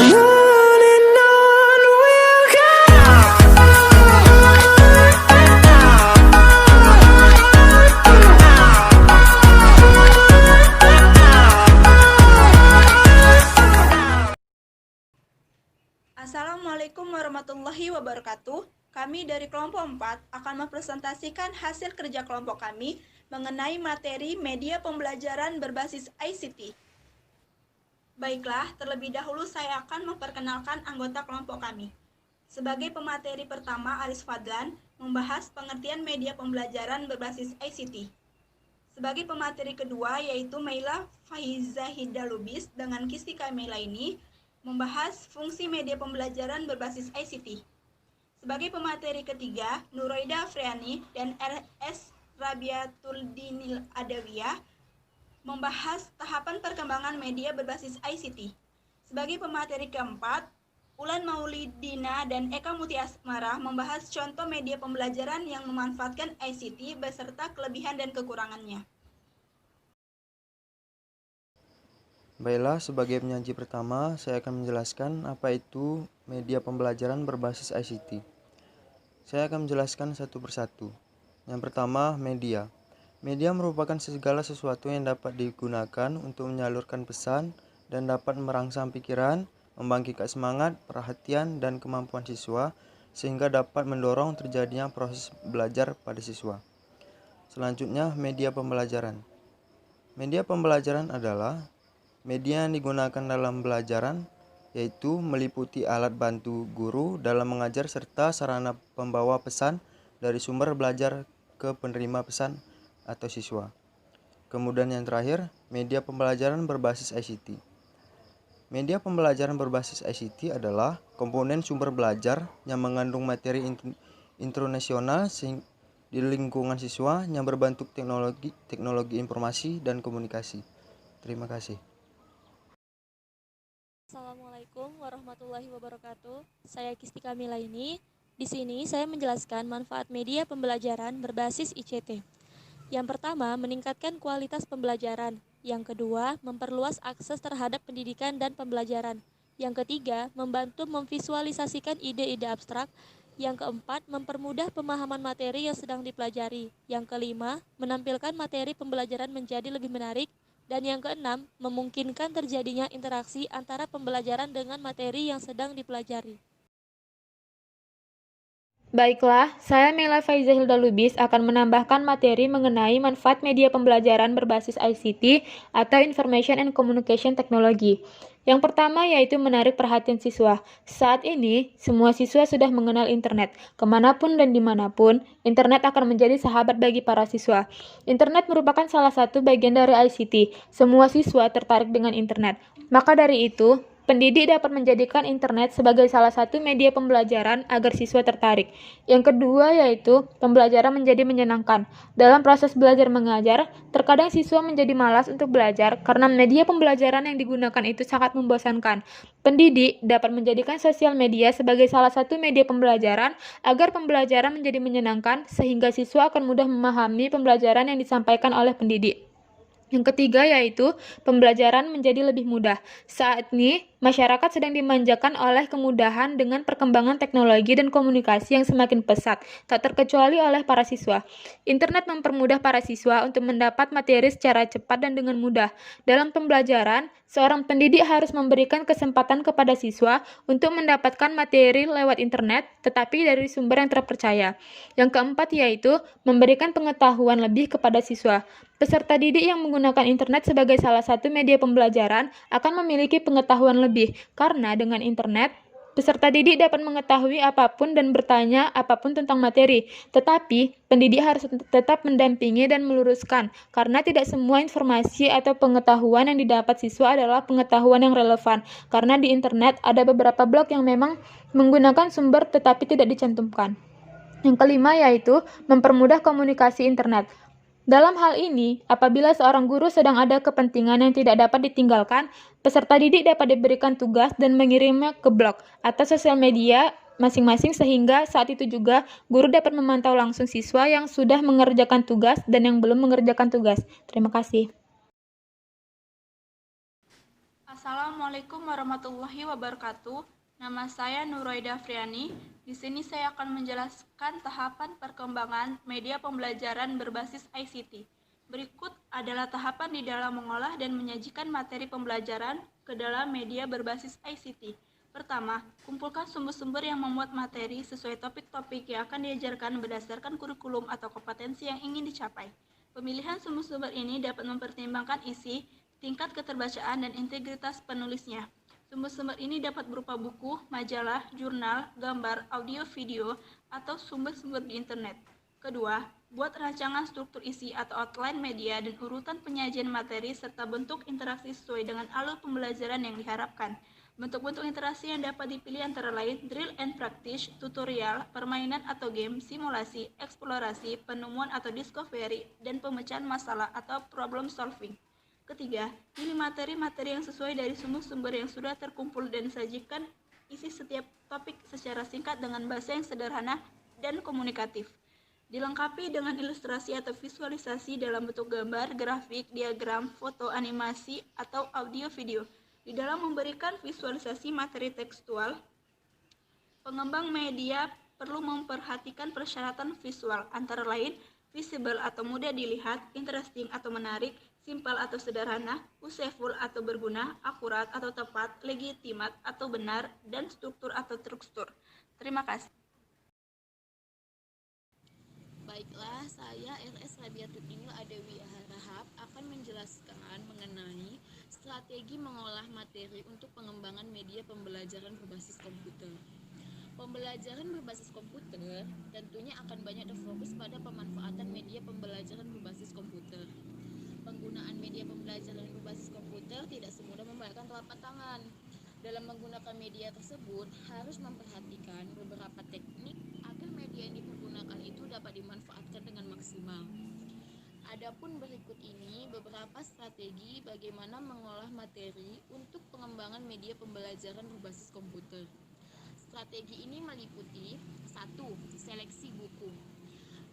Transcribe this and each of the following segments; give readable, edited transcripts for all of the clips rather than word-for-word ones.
and on we'll go. Assalamualaikum warahmatullahi wabarakatuh. Kami dari kelompok 4 akan mempresentasikan hasil kerja kelompok kami mengenai materi media pembelajaran berbasis ICT. Baiklah, terlebih dahulu saya akan memperkenalkan anggota kelompok kami. Sebagai pemateri pertama, Aris Fadlan membahas pengertian media pembelajaran berbasis ICT. Sebagai pemateri kedua, yaitu Meila Faiza Hidalubis dengan Kistika Meilaini membahas fungsi media pembelajaran berbasis ICT. Sebagai pemateri ketiga, Nuroida Afriani dan RS Rabiatul Dinil Adawiyah membahas tahapan perkembangan media berbasis ICT. Sebagai pemateri keempat, Ulan Maulidina dan Eka Muti Asmara membahas contoh media pembelajaran yang memanfaatkan ICT beserta kelebihan dan kekurangannya. Baiklah, sebagai penyaji pertama, saya akan menjelaskan apa itu media pembelajaran berbasis ICT. Saya akan menjelaskan satu persatu. Yang pertama, media. Media merupakan segala sesuatu yang dapat digunakan untuk menyalurkan pesan dan dapat merangsang pikiran, membangkitkan semangat, perhatian, dan kemampuan siswa, sehingga dapat mendorong terjadinya proses belajar pada siswa. Selanjutnya, media pembelajaran. Media pembelajaran adalah media yang digunakan dalam pembelajaran, yaitu meliputi alat bantu guru dalam mengajar serta sarana pembawa pesan dari sumber belajar ke penerima pesan atau siswa. Kemudian yang terakhir, media pembelajaran berbasis ICT. Media pembelajaran berbasis ICT adalah komponen sumber belajar yang mengandung materi internasional di lingkungan siswa yang berbentuk teknologi informasi dan komunikasi. Terima kasih. Assalamualaikum warahmatullahi wabarakatuh. Saya Kistika Meilaini. Di sini saya menjelaskan manfaat media pembelajaran berbasis ICT. Yang pertama, meningkatkan kualitas pembelajaran. Yang kedua, memperluas akses terhadap pendidikan dan pembelajaran. Yang ketiga, membantu memvisualisasikan ide-ide abstrak. Yang keempat, mempermudah pemahaman materi yang sedang dipelajari. Yang kelima, menampilkan materi pembelajaran menjadi lebih menarik. Dan yang keenam, memungkinkan terjadinya interaksi antara pembelajaran dengan materi yang sedang dipelajari. Baiklah, saya Meila Faiza Hidalubis akan menambahkan materi mengenai manfaat media pembelajaran berbasis ICT atau Information and Communication Technology. Yang pertama yaitu menarik perhatian siswa. Saat ini, semua siswa sudah mengenal internet. Kemanapun dan dimanapun, internet akan menjadi sahabat bagi para siswa. Internet merupakan salah satu bagian dari ICT. Semua siswa tertarik dengan internet. Maka dari itu, pendidik dapat menjadikan internet sebagai salah satu media pembelajaran agar siswa tertarik. Yang kedua yaitu pembelajaran menjadi menyenangkan. Dalam proses belajar mengajar, terkadang siswa menjadi malas untuk belajar karena media pembelajaran yang digunakan itu sangat membosankan. Pendidik dapat menjadikan sosial media sebagai salah satu media pembelajaran agar pembelajaran menjadi menyenangkan sehingga siswa akan mudah memahami pembelajaran yang disampaikan oleh pendidik. Yang ketiga yaitu pembelajaran menjadi lebih mudah. Saat ini, masyarakat sedang dimanjakan oleh kemudahan dengan perkembangan teknologi dan komunikasi yang semakin pesat, tak terkecuali oleh para siswa. Internet mempermudah para siswa untuk mendapat materi secara cepat dan dengan mudah. Dalam pembelajaran, seorang pendidik harus memberikan kesempatan kepada siswa untuk mendapatkan materi lewat internet, tetapi dari sumber yang terpercaya. Yang keempat yaitu memberikan pengetahuan lebih kepada siswa. Peserta didik yang menggunakan internet sebagai salah satu media pembelajaran akan memiliki pengetahuan lebih, karena dengan internet, peserta didik dapat mengetahui apapun dan bertanya apapun tentang materi. Tetapi, pendidik harus tetap mendampingi dan meluruskan, karena tidak semua informasi atau pengetahuan yang didapat siswa adalah pengetahuan yang relevan, karena di internet ada beberapa blog yang memang menggunakan sumber tetapi tidak dicantumkan. Yang kelima yaitu mempermudah komunikasi internet. Dalam hal ini, apabila seorang guru sedang ada kepentingan yang tidak dapat ditinggalkan, peserta didik dapat diberikan tugas dan mengirimnya ke blog atau sosial media masing-masing sehingga saat itu juga guru dapat memantau langsung siswa yang sudah mengerjakan tugas dan yang belum mengerjakan tugas. Terima kasih. Assalamualaikum warahmatullahi wabarakatuh. Nama saya Nuraida Friani. Di sini saya akan menjelaskan tahapan perkembangan media pembelajaran berbasis ICT. Berikut adalah tahapan di dalam mengolah dan menyajikan materi pembelajaran ke dalam media berbasis ICT. Pertama, kumpulkan sumber-sumber yang memuat materi sesuai topik-topik yang akan diajarkan berdasarkan kurikulum atau kompetensi yang ingin dicapai. Pemilihan sumber-sumber ini dapat mempertimbangkan isi, tingkat keterbacaan, dan integritas penulisnya. Sumber-sumber ini dapat berupa buku, majalah, jurnal, gambar, audio, video, atau sumber-sumber di internet. Kedua, buat rancangan struktur isi atau outline media dan urutan penyajian materi serta bentuk interaksi sesuai dengan alur pembelajaran yang diharapkan. Bentuk-bentuk interaksi yang dapat dipilih antara lain drill and practice, tutorial, permainan atau game, simulasi, eksplorasi, penemuan atau discovery, dan pemecahan masalah atau problem solving. Ketiga, pilih materi-materi yang sesuai dari sumber-sumber yang sudah terkumpul dan sajikan isi setiap topik secara singkat dengan bahasa yang sederhana dan komunikatif. Dilengkapi dengan ilustrasi atau visualisasi dalam bentuk gambar, grafik, diagram, foto, animasi, atau audio video. Di dalam memberikan visualisasi materi tekstual, pengembang media perlu memperhatikan persyaratan visual, antara lain visible atau mudah dilihat, interesting atau menarik, simple atau sederhana, useful atau berguna, akurat atau tepat, legitimat atau benar, dan struktur atau terstruktur. Terima kasih. Baiklah, saya RS Rabiatuddin Adewi Harahap akan menjelaskan mengenai strategi mengolah materi untuk pengembangan media pembelajaran berbasis komputer. Pembelajaran berbasis komputer tentunya akan banyak terfokus pada pemanfaatan media pembelajaran berbasis komputer. Penggunaan media pembelajaran berbasis komputer tidak semudah membayangkan telapak tangan. Dalam menggunakan media tersebut, harus memperhatikan beberapa teknik agar media yang dipergunakan itu dapat dimanfaatkan dengan maksimal. Adapun berikut ini beberapa strategi bagaimana mengolah materi untuk pengembangan media pembelajaran berbasis komputer. Strategi ini meliputi 1. Seleksi buku.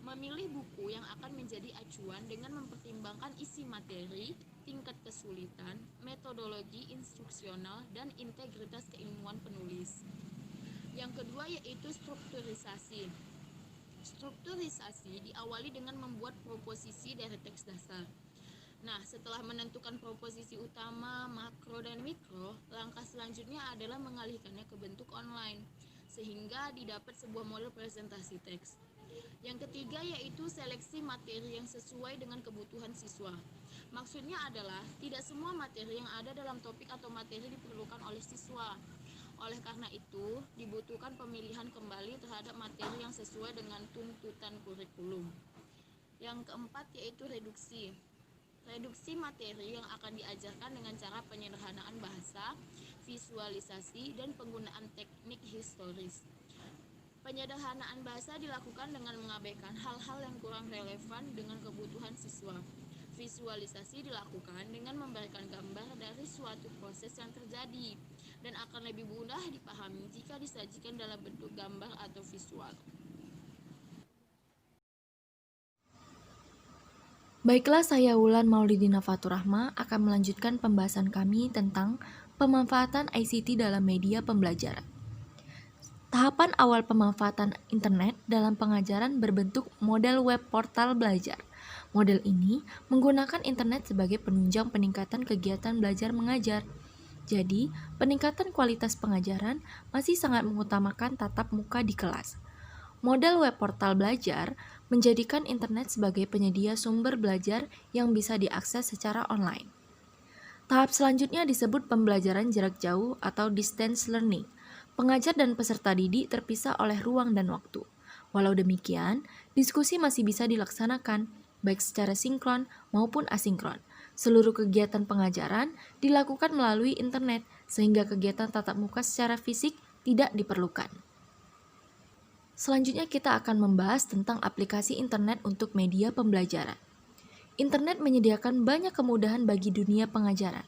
Memilih buku yang akan menjadi acuan dengan mempertimbangkan isi materi, tingkat kesulitan, metodologi instruksional, dan integritas keilmuan penulis. Yang kedua yaitu strukturisasi. Strukturisasi diawali dengan membuat proposisi dari teks dasar. Nah, setelah menentukan proposisi utama, makro, dan mikro, langkah selanjutnya adalah mengalihkannya ke bentuk online, sehingga didapat sebuah model presentasi teks. Yang ketiga yaitu seleksi materi yang sesuai dengan kebutuhan siswa. Maksudnya adalah tidak semua materi yang ada dalam topik atau materi diperlukan oleh siswa. Oleh karena itu, dibutuhkan pemilihan kembali terhadap materi yang sesuai dengan tuntutan kurikulum. Yang keempat yaitu reduksi. Reduksi materi yang akan diajarkan dengan cara penyederhanaan bahasa, visualisasi, dan penggunaan teknik historis. Penyederhanaan bahasa dilakukan dengan mengabaikan hal-hal yang kurang relevan dengan kebutuhan siswa. Visualisasi dilakukan dengan memberikan gambar dari suatu proses yang terjadi dan akan lebih mudah dipahami jika disajikan dalam bentuk gambar atau visual. Baiklah, saya Wulan Maulidina Faturrahma akan melanjutkan pembahasan kami tentang pemanfaatan ICT dalam media pembelajaran. Tahapan awal pemanfaatan internet dalam pengajaran berbentuk model web portal belajar. Model ini menggunakan internet sebagai penunjang peningkatan kegiatan belajar mengajar. Jadi, peningkatan kualitas pengajaran masih sangat mengutamakan tatap muka di kelas. Model web portal belajar menjadikan internet sebagai penyedia sumber belajar yang bisa diakses secara online. Tahap selanjutnya disebut pembelajaran jarak jauh atau distance learning. Pengajar dan peserta didik terpisah oleh ruang dan waktu. Walau demikian, diskusi masih bisa dilaksanakan, baik secara sinkron maupun asinkron. Seluruh kegiatan pengajaran dilakukan melalui internet, sehingga kegiatan tatap muka secara fisik tidak diperlukan. Selanjutnya kita akan membahas tentang aplikasi internet untuk media pembelajaran. Internet menyediakan banyak kemudahan bagi dunia pengajaran.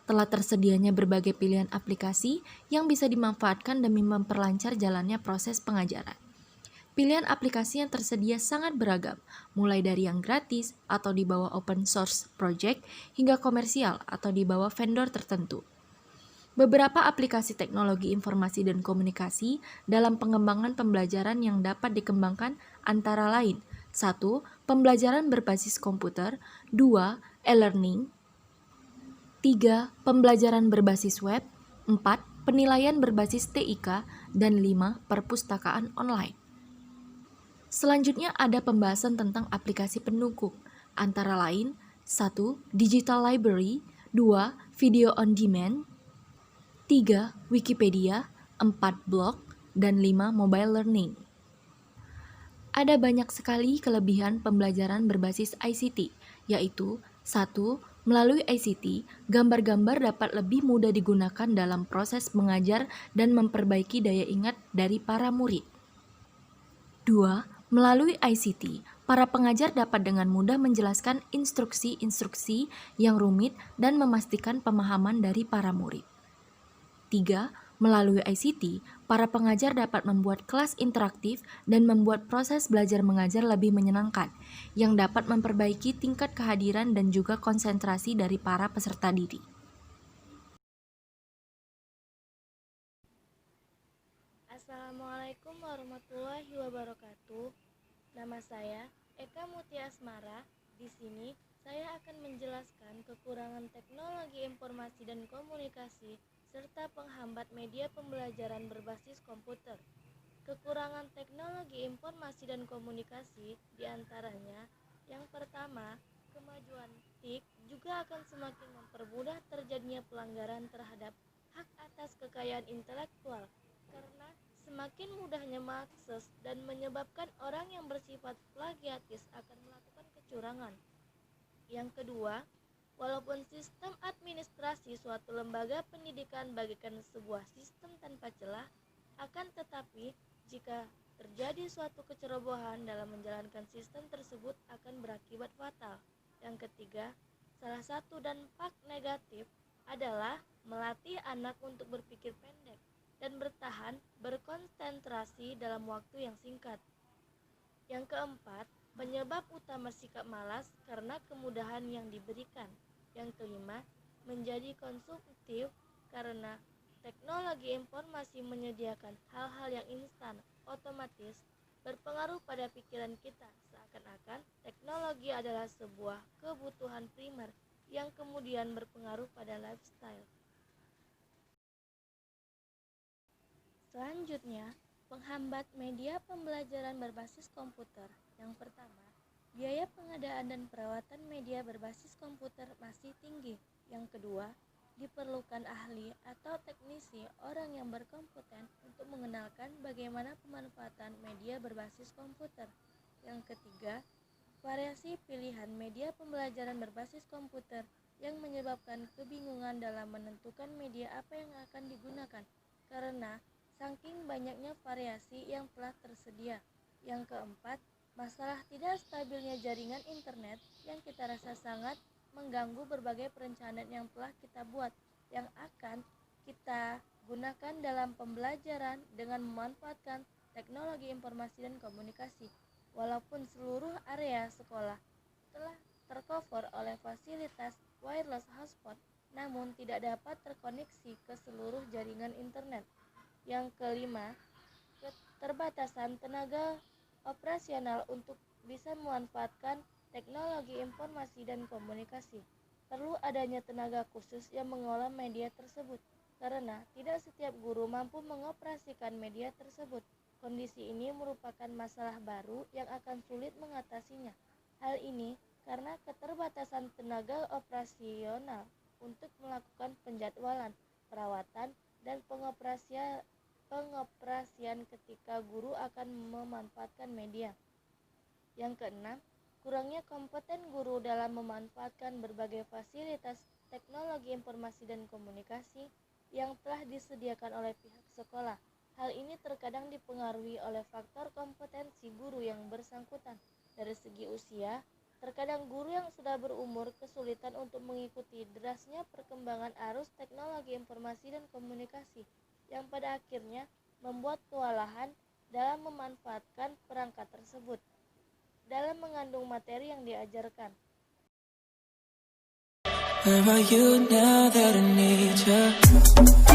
Telah tersedianya berbagai pilihan aplikasi yang bisa dimanfaatkan demi memperlancar jalannya proses pengajaran. Pilihan aplikasi yang tersedia sangat beragam, mulai dari yang gratis atau di bawah open source project hingga komersial atau di bawah vendor tertentu. Beberapa aplikasi teknologi informasi dan komunikasi dalam pengembangan pembelajaran yang dapat dikembangkan antara lain: 1. Pembelajaran berbasis komputer, 2. E-learning, 3. Pembelajaran berbasis web, 4. Penilaian berbasis TIK, dan 5. Perpustakaan online. Selanjutnya ada pembahasan tentang aplikasi pendukung, antara lain 1. Digital Library, 2. Video on Demand, 3. Wikipedia, 4. Blog, dan 5. Mobile Learning. Ada banyak sekali kelebihan pembelajaran berbasis ICT, yaitu 1. Melalui ICT, gambar-gambar dapat lebih mudah digunakan dalam proses mengajar dan memperbaiki daya ingat dari para murid. 2. Melalui ICT, para pengajar dapat dengan mudah menjelaskan instruksi-instruksi yang rumit dan memastikan pemahaman dari para murid. 3. Melalui ICT, para pengajar dapat membuat kelas interaktif dan membuat proses belajar mengajar lebih menyenangkan, yang dapat memperbaiki tingkat kehadiran dan juga konsentrasi dari para peserta didik. Assalamualaikum warahmatullahi wabarakatuh. Nama saya Eka Mutia Asmara. Di sini saya akan menjelaskan kekurangan teknologi informasi dan komunikasi serta penghambat media pembelajaran berbasis komputer. Kekurangan teknologi informasi dan komunikasi diantaranya: yang pertama, kemajuan TIK juga akan semakin mempermudah terjadinya pelanggaran terhadap hak atas kekayaan intelektual, karena semakin mudahnya mengakses dan menyebabkan orang yang bersifat plagiatis akan melakukan kecurangan. Yang kedua, walaupun sistem administrasi suatu lembaga pendidikan bagaikan sebuah sistem tanpa celah, akan tetapi jika terjadi suatu kecerobohan dalam menjalankan sistem tersebut akan berakibat fatal. Yang ketiga, salah satu dampak negatif adalah melatih anak untuk berpikir pendek dan bertahan berkonsentrasi dalam waktu yang singkat. Yang keempat, penyebab utama sikap malas karena kemudahan yang diberikan. Yang kelima, menjadi konsumtif karena teknologi informasi menyediakan hal-hal yang instan, otomatis, berpengaruh pada pikiran kita, seakan-akan teknologi adalah sebuah kebutuhan primer yang kemudian berpengaruh pada lifestyle. Selanjutnya, penghambat media pembelajaran berbasis komputer. Yang pertama, biaya pengadaan dan perawatan media berbasis komputer masih tinggi. Yang kedua, diperlukan ahli atau teknisi, orang yang berkompeten untuk mengenalkan bagaimana pemanfaatan media berbasis komputer. Yang ketiga, variasi pilihan media pembelajaran berbasis komputer yang menyebabkan kebingungan dalam menentukan media apa yang akan digunakan, karena saking banyaknya variasi yang telah tersedia. Yang keempat, masalah tidak stabilnya jaringan internet yang kita rasa sangat mengganggu berbagai perencanaan yang telah kita buat, yang akan kita gunakan dalam pembelajaran dengan memanfaatkan teknologi informasi dan komunikasi. Walaupun seluruh area sekolah telah tercover oleh fasilitas wireless hotspot, namun tidak dapat terkoneksi ke seluruh jaringan internet. Yang kelima, keterbatasan tenaga operasional untuk bisa memanfaatkan teknologi informasi dan komunikasi. Perlu adanya tenaga khusus yang mengolah media tersebut, karena tidak setiap guru mampu mengoperasikan media tersebut. Kondisi ini merupakan masalah baru yang akan sulit mengatasinya. Hal ini karena keterbatasan tenaga operasional untuk melakukan penjadwalan, perawatan, dan pengoperasian ketika guru akan memanfaatkan media. Yang keenam, kurangnya kompeten guru dalam memanfaatkan berbagai fasilitas teknologi informasi dan komunikasi yang telah disediakan oleh pihak sekolah. Hal ini terkadang dipengaruhi oleh faktor kompetensi guru yang bersangkutan. Dari segi usia, terkadang guru yang sudah berumur kesulitan untuk mengikuti derasnya perkembangan arus teknologi informasi dan komunikasi, yang pada akhirnya membuat kewalahan dalam memanfaatkan perangkat tersebut dalam mengandung materi yang diajarkan. Where are you now that I need you?